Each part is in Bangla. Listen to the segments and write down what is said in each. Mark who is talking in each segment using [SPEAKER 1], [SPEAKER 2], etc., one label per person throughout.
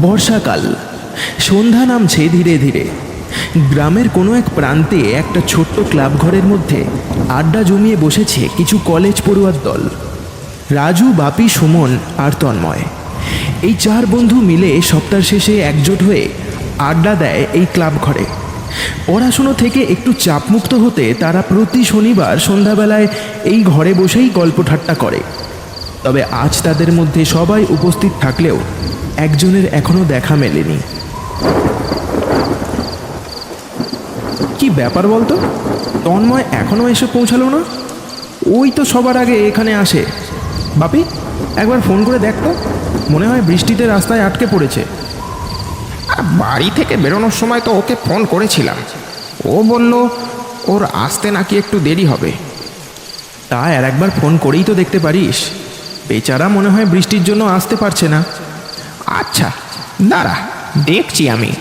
[SPEAKER 1] বর্ষাকাল, সন্ধ্যা নামছে ধীরে ধীরে। গ্রামের কোনো এক প্রান্তে একটা ছোট্ট ক্লাব ঘরের মধ্যে আড্ডা জমিয়ে বসেছে কিছু কলেজ পড়ুয়ার দল। রাজু, বাপি, সুমন আর তন্ময়, এই চার বন্ধু মিলে সপ্তাহ শেষে একজোট হয়ে আড্ডা দেয় এই ক্লাব ঘরে। পড়াশুনো থেকে একটু চাপমুক্ত হতে তারা প্রতি শনিবার সন্ধ্যাবেলায় এই ঘরে বসেই গল্প ঠাট্টা করে। তবে আজ তাদের মধ্যে সবাই উপস্থিত থাকলেও একজনের এখনো দেখা মেলেনি। কি ব্যাপার বলতো? তন্ময় এখনো এসে পৌঁছালো না। ওই তো সবার আগে এখানে আসে। বাপি, একবার ফোন করে দেখ তো, মনে হয় বৃষ্টিতে রাস্তায় আটকে পড়েছে।
[SPEAKER 2] বাড়ি থেকে বেরোনোর সময় তো ওকে ফোন করেছিলাম, ও বলল ওর আসতে নাকি একটু দেরি হবে।
[SPEAKER 1] তা আর একবার ফোন করেই তো দেখতে পারিস। বেচারা মনে হয় বৃষ্টির জন্য আসতে পারছে না।
[SPEAKER 2] আচ্ছা দাঁড়া, দেখছি আমি।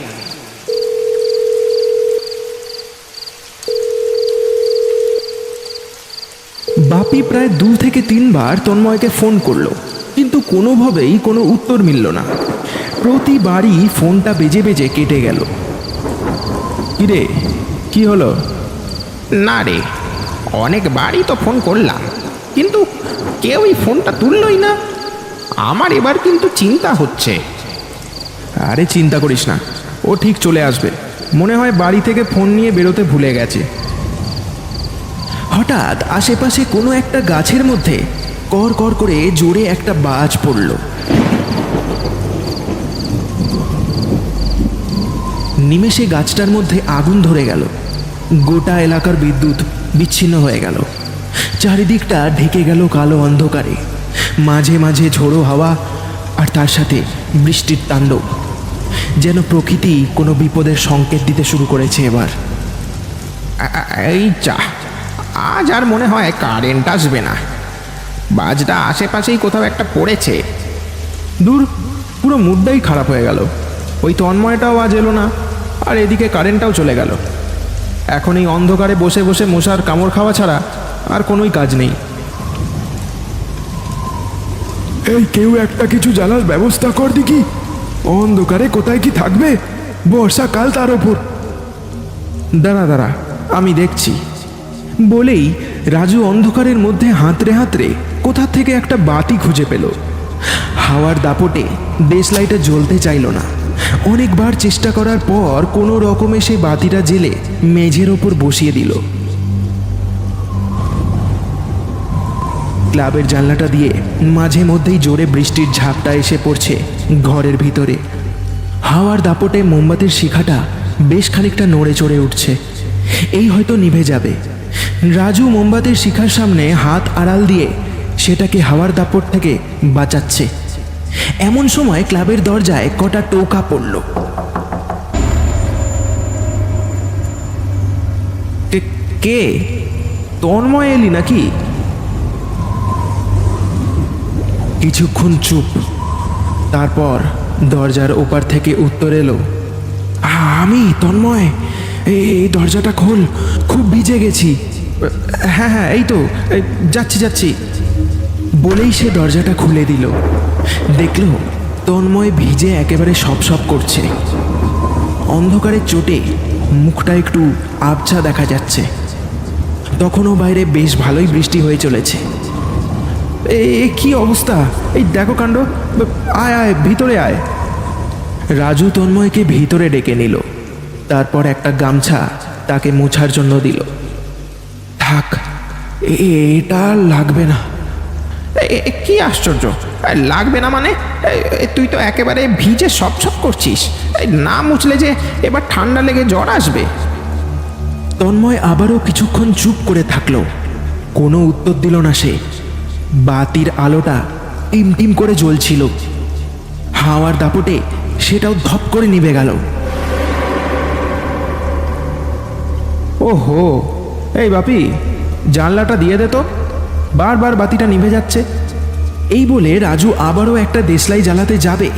[SPEAKER 1] বাপি প্রায় 2 থেকে 3 বার তন্ময়কে ফোন করলো, কিন্তু কোনোভাবেই কোনো উত্তর মিলল না। প্রতিবারই ফোনটা বেজে বেজে কেটে গেল। কিরে, কি হলো?
[SPEAKER 2] না রে, অনেকবারই তো ফোন করলাম, কিন্তু কেউই ফোনটা তুললই না। আমার এবার কিন্তু চিন্তা হচ্ছে।
[SPEAKER 1] আরে চিন্তা করিস না, ও ঠিক চলে আসবে। মনে হয় বাড়ি থেকে ফোন নিয়ে বেরোতে ভুলে গেছে। হঠাৎ আশেপাশে কোনো একটা গাছের মধ্যে কর কর করে জোরে একটা বাজ পড়ল। নিমেষে গাছটার মধ্যে আগুন ধরে গেল। গোটা এলাকার বিদ্যুৎ বিচ্ছিন্ন হয়ে গেল। চারিদিকটা ঢেকে গেল কালো অন্ধকারে। মাঝে মাঝে ঝোড়ো হাওয়া, আর তার সাথে বৃষ্টির তাণ্ডব। যেন প্রকৃতি কোনো বিপদের সংকেত দিতে শুরু করেছে এবার।
[SPEAKER 2] এই যা, আজ আর মনে হয় কারেন্ট আসবে না। বাজটা আশেপাশেই কোথাও একটা পড়েছে।
[SPEAKER 1] দূর, পুরো মুডটাই খারাপ হয়ে গেল। ওই তন্ময়টাও আজ এলো না, আর এদিকে কারেন্টটাও চলে গেল। এখন এই অন্ধকারে বসে বসে মশার কামড় খাওয়া ছাড়া আর কোনোই কাজ নেই। এই কেউ একটা কিছু জ্বালার ব্যবস্থা কর দেখি। অন্ধকারে কোথায় কি থাকবে, বর্ষাকাল তার ওপর। দাঁড়া দাঁড়া, আমি দেখছি বলেই রাজু অন্ধকারের মধ্যে হাতড়ে হাতড়ে কোথা থেকে একটা বাতি খুঁজে পেল। হাওয়ার দাপটে দেশলাইটা জ্বলতে চাইল না। অনেকবার চেষ্টা করার পর কোনো রকমে সে বাতিটা জেলে মেঝের ওপর বসিয়ে দিল। ক্লাবের জানলাটা দিয়ে মাঝে মধ্যেই জোরে বৃষ্টির ঝাপটা এসে পড়ছে ঘরের ভিতরে। হাওয়ার দাপটে মোমবাতির শিখাটা বেশ খানিকটা নড়ে চড়ে উঠছে। এই হয়তো নিভে যাবে। রাজু মোমবাতির শিখার সামনে হাত আড়াল দিয়ে সেটাকে হাওয়ার দাপট থেকে বাঁচাচ্ছে। এমন সময় ক্লাবের দরজায় কটা টোকা পড়ল। কে? তন্ময় এলি নাকি? কিছুক্ষণ চুপ, তারপর দরজার ওপার থেকে উত্তর এলো, আমি তন্ময়, এই দরজাটা খোল, খুব ভিজে গেছি। হ্যাঁ হ্যাঁ, এই তো যাচ্ছি যাচ্ছি বলেই সে দরজাটা খুলে দিল। দেখল তন্ময় ভিজে একেবারে সপ সপ করছে। অন্ধকারের চোটে মুখটা একটু আবছা দেখা যাচ্ছে। তখনও বাইরে বেশ ভালোই বৃষ্টি হয়ে চলেছে। কি অবস্থা, এই দেখো কাণ্ড। আয় আয়, ভিতরে আয়। রাজু তন্ময়কে ভিতরে ডেকে নিল। তারপর একটা গামছা তাকে মোছার জন্য দিল। থাক, এটা লাগবে না।
[SPEAKER 2] কি আশ্চর্য, লাগবে না মানে? তুই তো একেবারে ভিজে সপ সপ করছিস। না মুছলে যে এবার ঠান্ডা লেগে জ্বর আসবে।
[SPEAKER 1] তন্ময় আবারও কিছুক্ষণ চুপ করে থাকলো। কোনো উত্তর দিল না সে। বাতির আলোটা টিম টিম করে জ্বলছিল। হাওয়ার দাপটে সেটাও ধপ করে নিভে গেল। ওহো, এই বাপি, জানলাটা দিয়ে দে তো, বারবার বাতিটা নিভে যাচ্ছে। এই বলে রাজু আবারও একটা দেশলাই জ্বালাতে যাবে,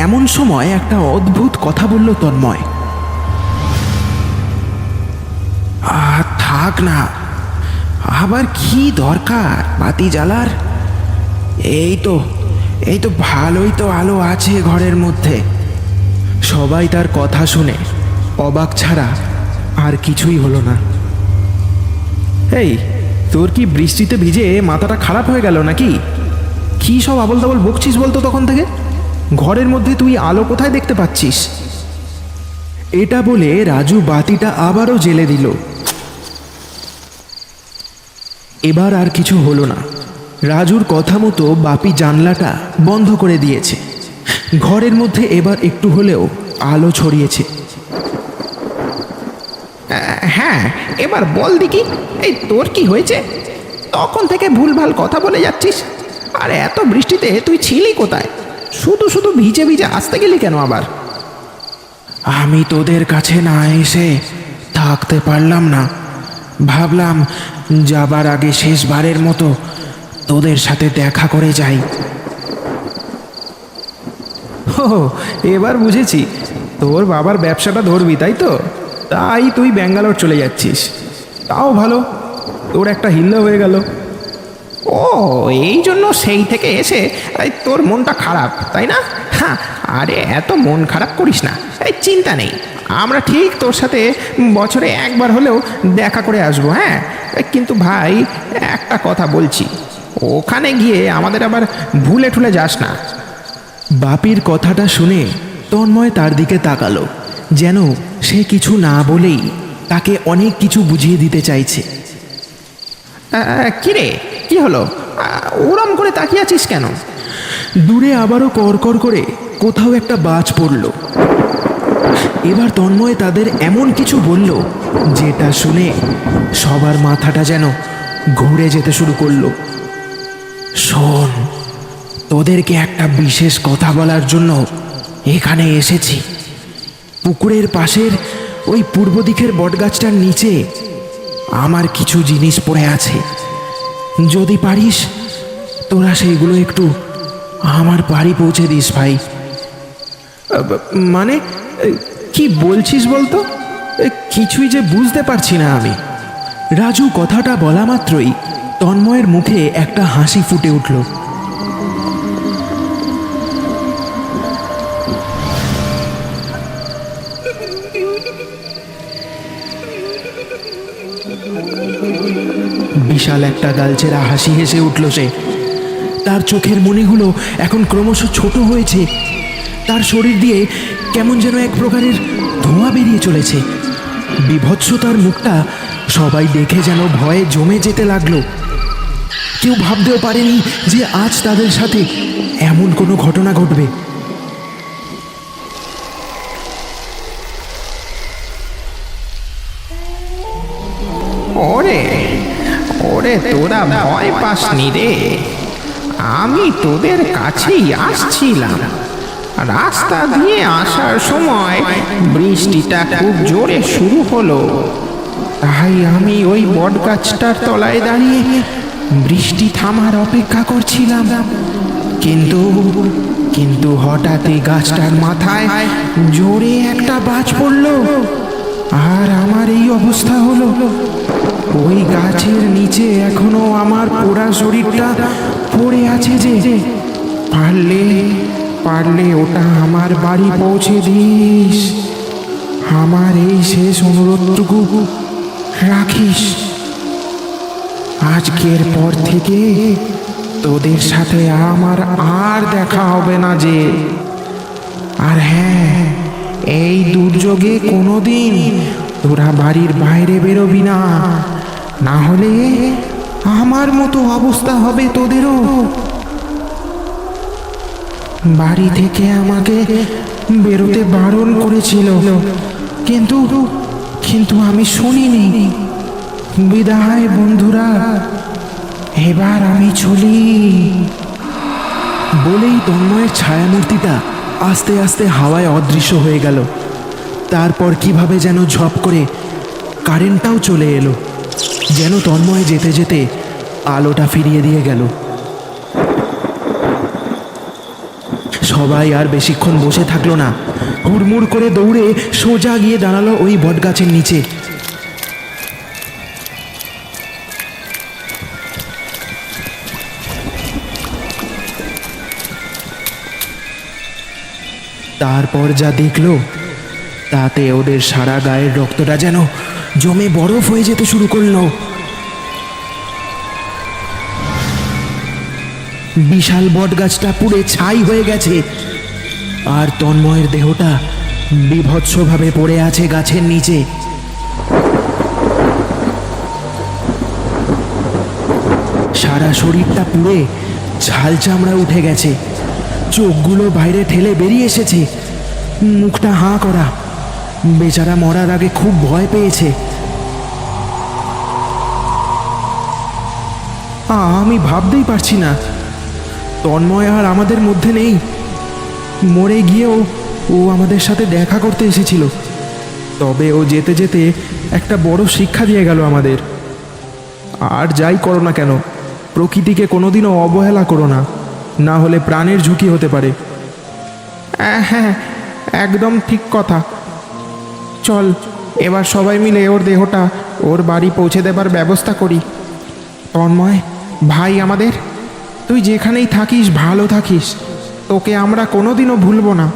[SPEAKER 1] এমন সময় একটা অদ্ভুত কথা বলল তন্ময়। থাক না, আবার কি দরকার বাতি জ্বালার? এই তো ভালোই তো আলো আছে ঘরের মধ্যে। সবাই তার কথা শুনে অবাক ছাড়া আর কিছুই হলো না। এই, তোর কি বৃষ্টিতে ভিজে মাথাটা খারাপ হয়ে গেল নাকি? কি সব আবল তাবল বকছিস বলতো তখন থেকে? ঘরের মধ্যে তুই আলো কোথায় দেখতে পাচ্ছিস? এটা বলে রাজু বাতিটা আবারও জ্বেলে দিল। এবার আর কিছু হলো না। রাজুর কথা মতো বাপি জানলাটা বন্ধ করে দিয়েছে। ঘরের মধ্যে এবার একটু হলেও আলো ছড়িয়েছে।
[SPEAKER 2] হ্যাঁ, এবার বল দেখি, এই তোর কি হয়েছে? তখন থেকে ভুলভাল কথা বলে যাচ্ছিস। আর এত বৃষ্টিতে তুই ছিলি কোথায়? শুধু শুধু ভিজে ভিজে আসতে গেলি কেন আবার?
[SPEAKER 1] আমি তোদের কাছে না এসে থাকতে পারলাম না। ভাবলাম যাবার আগে শেষবারের মতো তোদের সাথে দেখা করে যাই। ও, এবার বুঝেছি, তোর বাবার ব্যবসাটা ধরবি তাই তো? তাই তুই ব্যাঙ্গালোর চলে যাচ্ছিস। তাও ভালো, তোর একটা হিল্লা হয়ে গেল।
[SPEAKER 2] ও, এই জন্য সেই থেকে এসে এই তোর মনটা খারাপ, তাই না? হ্যাঁ, আরে এত মন খারাপ করিস না। এই চিন্তা নেই, আমরা ঠিক তোর সাথে বছরে একবার হলেও দেখা করে আসবো। হ্যাঁ, কিন্তু ভাই একটা কথা বলছি, ওখানে গিয়ে আমাদের আবার ভুলে ঠুলে যাস না।
[SPEAKER 1] বাপির কথাটা শুনে তন্ময় তার দিকে তাকালো, যেন সে কিছু না বলেই তাকে অনেক কিছু বুঝিয়ে দিতে চাইছে।
[SPEAKER 2] কিরে, কি হলো? ওরম করে তাকিয়ে আছিস কেন?
[SPEAKER 1] দূরে আবারও কড়কড় করে কোথাও একটা বাজ পড়ল। এবার তন্ময় তাদের এমন কিছু বলল যেটা শুনে সবার মাথাটা যেন ঘুরে যেতে শুরু করলো। শোন, তোদেরকে একটা বিশেষ কথা বলার জন্য এখানে এসেছি। পুকুরের পাশের ওই পূর্ব দিকের বটগাছটার নিচে আমার কিছু জিনিস পড়ে আছে। যদি পারিস তোরা সেইগুলো একটু আমার বাড়ি পৌঁছে দিস ভাই। মানে কি বলছিস বলতো? কিছুই যে বুঝতে পারছি না আমি। রাজু কথাটা বলা মাত্রই তন্ময়ের মুখে একটা হাসি ফুটে উঠল। বিশাল একটা গালচেরা হাসি হেসে উঠল সে। তার চোখের মণিগুলো এখন ক্রমশ ছোট হয়েছে। তার শরীর দিয়ে কেমন যেন এক প্রকারের ধোঁয়া বেরিয়ে চলেছে। বিভৎসতার মুখটা সবাই দেখে যেন ভয়ে জমে যেতে লাগলো। কেউ ভাবতেও পারেনি যে আজ তাদের সাথে এমন কোনো ঘটনা ঘটবে।
[SPEAKER 2] ওরে ওরে, তোরা ভয় পাসনি রে। আমি তোদের কাছেই আসছিলাম। রাস্তা দিয়ে আসার সময় বৃষ্টিটা খুব জোরে শুরু হলো। তাই আমি ওই বটগাছটার তলায় দাঁড়িয়ে বৃষ্টি থামার অপেক্ষা করছিলাম। কিন্তু কিন্তু হঠাৎই গাছটার মাথায় জোরে একটা বাজ পড়লো, আর আমার এই অবস্থা হলো। ওই গাছের নিচে এখনো আমার পোড়া শরীরটা পড়ে আছে যে। পারলে পারলে ওটা আমার বাড়ি পৌঁছে দিস। আমার এই শেষ অনুরোধটুকু রাখিস। আজকের পর থেকে তোদের সাথে আমার আর দেখা হবে না যে। আর হ্যাঁ, এই দুর্যোগে কোনোদিন তোরা বাড়ির বাইরে বেরোবি না, না হলে আমার মতো অবস্থা হবে তোদেরও। বাড়ি থেকে আমাকে বেরোতে বারণ করেছিল, কিন্তু কিন্তু আমি শুনিনি। বিদায় বন্ধুরা, এবার আমি চলি।
[SPEAKER 1] বলেই তন্ময়ের ছায়ামূর্তিটা আস্তে আস্তে হাওয়ায় অদৃশ্য হয়ে গেল। তারপর কিভাবে যেন ঝপ করে কারেন্টটাও চলে এলো, যেন তন্ময় যেতে যেতে আলোটা ফিরিয়ে দিয়ে গেল। সবাই আর বেশিক্ষণ বসে থাকলো না, হুড়মুড় করে দৌড়ে সোজা গিয়ে দাঁড়ালো ওই বটগাছের নিচে। তারপর যা দেখলো তাতে ওদের সারা গায়ের রক্তটা যেন জমে বরফ হয়ে যেতে শুরু করলো। বিশাল বটগাছটা পুড়ে ছাই হয়ে গেছে, আর তন্ময়ের দেহটা বীভৎসভাবে পড়ে আছে গাছের নিচে। সারা শরীরটা পুড়ে ঝাল চামড়া উঠে গেছে, চোখগুলো বাইরে ঠেলে বেরিয়ে এসেছে, মুখটা হাঁ করা। বেচারা মরার আগে খুব ভয় পেয়েছে। আমি ভাবতেই পারছি না তন্ময় আর আমাদের মধ্যে নেই। মরে গিয়েও ও আমাদের সাথে দেখা করতে এসেছিল, তবে ও যেতে যেতে একটা বড় শিক্ষা দিয়ে গেল আমাদের। আর যাই করো না কেন, প্রকৃতিকে কোনোদিনও অবহেলা করো না, না হলে প্রাণের ঝুঁকি হতে পারে।
[SPEAKER 2] হ্যাঁ, একদম ঠিক কথা। চল এবার সবাই মিলে ওর দেহটা ওর বাড়ি পৌঁছে দেবার ব্যবস্থা করি। তন্ময় ভাই আমাদের, তুই যেখানেই থাকিস ভালো থাকিস, তোকে আমরা কোনোদিনও ভুলবো না।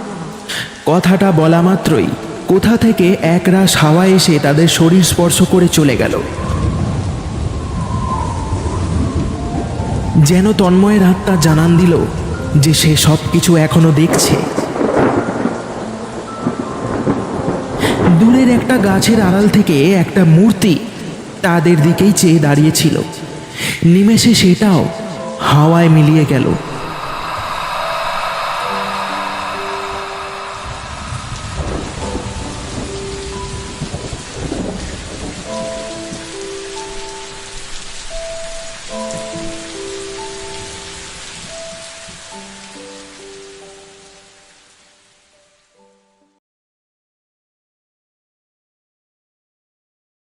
[SPEAKER 1] কথাটা বলা মাত্রই কোথা থেকে একরাশ হাওয়া এসে তাদের শরীর স্পর্শ করে চলে গেল, যেন তন্ময়ের আত্মা জানান দিল যে সে সব কিছু এখনো দেখছে। দূরের একটা গাছের আড়াল থেকে একটা মূর্তি তাদের দিকেই চেয়ে দাঁড়িয়েছিল। নিমেষে সেটাও হাওয়ায় মিলিয়ে গেল।